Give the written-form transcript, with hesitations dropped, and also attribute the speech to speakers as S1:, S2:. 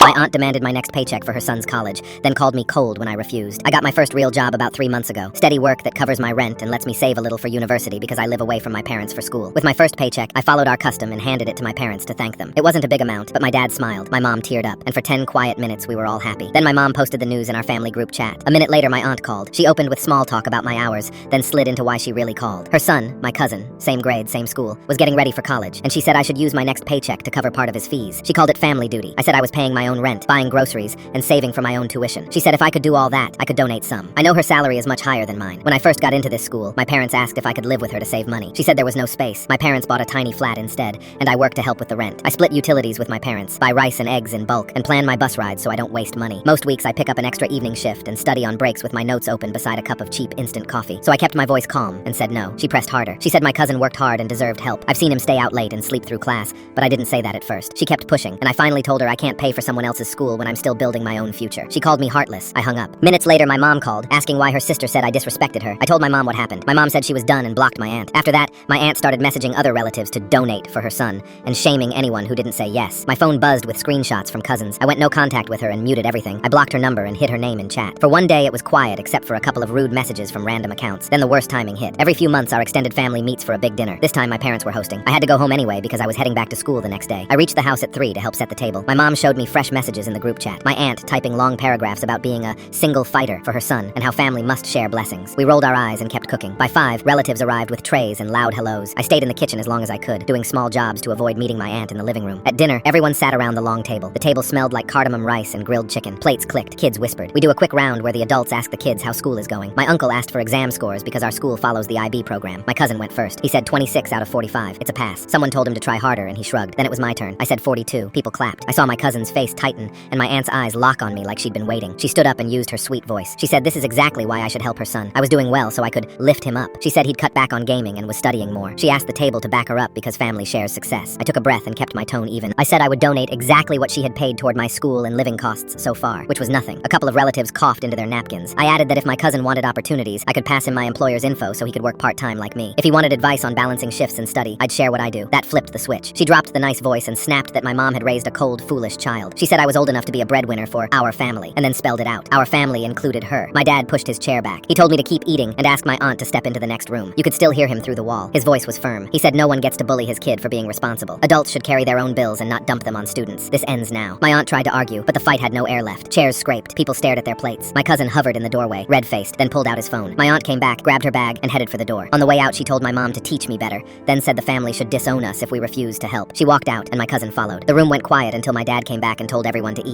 S1: My aunt demanded my next paycheck for her son's college, then called me cold when I refused. I got my first real job about 3 months ago. Steady work that covers my rent and lets me save a little for university because I live away from my parents for school. With my first paycheck, I followed our custom and handed it to my parents to thank them. It wasn't a big amount, but my dad smiled, my mom teared up, and for 10 quiet minutes we were all happy. Then my mom posted the news in our family group chat. A minute later my aunt called. She opened with small talk about my hours, then slid into why she really called. Her son, my cousin, same grade, same school, was getting ready for college, and she said I should use my next paycheck to cover part of his fees. She called it family duty. I said I was paying my own rent, buying groceries, and saving for my own tuition. She said if I could do all that, I could donate some. I know her salary is much higher than mine. When I first got into this school, my parents asked if I could live with her to save money. She said there was no space. My parents bought a tiny flat instead, and I worked to help with the rent. I split utilities with my parents, buy rice and eggs in bulk, and plan my bus rides so I don't waste money. Most weeks I pick up an extra evening shift and study on breaks with my notes open beside a cup of cheap instant coffee. So I kept my voice calm and said no. She pressed harder. She said my cousin worked hard and deserved help. I've seen him stay out late and sleep through class, but I didn't say that at first. She kept pushing, and I finally told her I can't pay for someone else's school when I'm still building my own future. She called me heartless. I hung up. Minutes later, my mom called, asking why her sister said I disrespected her. I told my mom what happened. My mom said she was done and blocked my aunt. After that, my aunt started messaging other relatives to donate for her son, and shaming anyone who didn't say yes. My phone buzzed with screenshots from cousins. I went no contact with her and muted everything. I blocked her number and hid her name in chat. For one day, it was quiet except for a couple of rude messages from random accounts. Then the worst timing hit. Every few months, our extended family meets for a big dinner. This time, my parents were hosting. I had to go home anyway because I was heading back to school the next day. I reached the house at 3 to help set the table. My mom showed me fresh messages in the group chat. My aunt typing long paragraphs about being a single fighter for her son and how family must share blessings. We rolled our eyes and kept cooking. By 5, relatives arrived with trays and loud hellos. I stayed in the kitchen as long as I could, doing small jobs to avoid meeting my aunt in the living room. At dinner, everyone sat around the long table. The table smelled like cardamom rice and grilled chicken. Plates clicked, kids whispered. We do a quick round where the adults ask the kids how school is going. My uncle asked for exam scores because our school follows the IB program. My cousin went first. He said 26 out of 45. It's a pass. Someone told him to try harder and he shrugged. Then it was my turn. I said 42. People clapped. I saw my cousin's face tighten and my aunt's eyes lock on me like she'd been waiting. She stood up and used her sweet voice. She said this is exactly why I should help her son. I was doing well so I could lift him up. She said he'd cut back on gaming and was studying more. She asked the table to back her up because family shares success. I took a breath and kept my tone even. I said I would donate exactly what she had paid toward my school and living costs so far, which was nothing. A couple of relatives coughed into their napkins. I added that if my cousin wanted opportunities, I could pass him my employer's info so he could work part-time like me. If he wanted advice on balancing shifts and study, I'd share what I do. That flipped the switch. She dropped the nice voice and snapped that my mom had raised a cold, foolish child. She said I was old enough to be a breadwinner for our family, and then spelled it out. Our family included her. My dad pushed his chair back. He told me to keep eating and ask my aunt to step into the next room. You could still hear him through the wall. His voice was firm. He said no one gets to bully his kid for being responsible. Adults should carry their own bills and not dump them on students. This ends now. My aunt tried to argue, but the fight had no air left. Chairs scraped. People stared at their plates. My cousin hovered in the doorway, red-faced, then pulled out his phone. My aunt came back, grabbed her bag, and headed for the door. On the way out, she told my mom to teach me better, then said the family should disown us if we refused to help. She walked out, and my cousin followed. The room went quiet until my dad came back and told everyone to eat.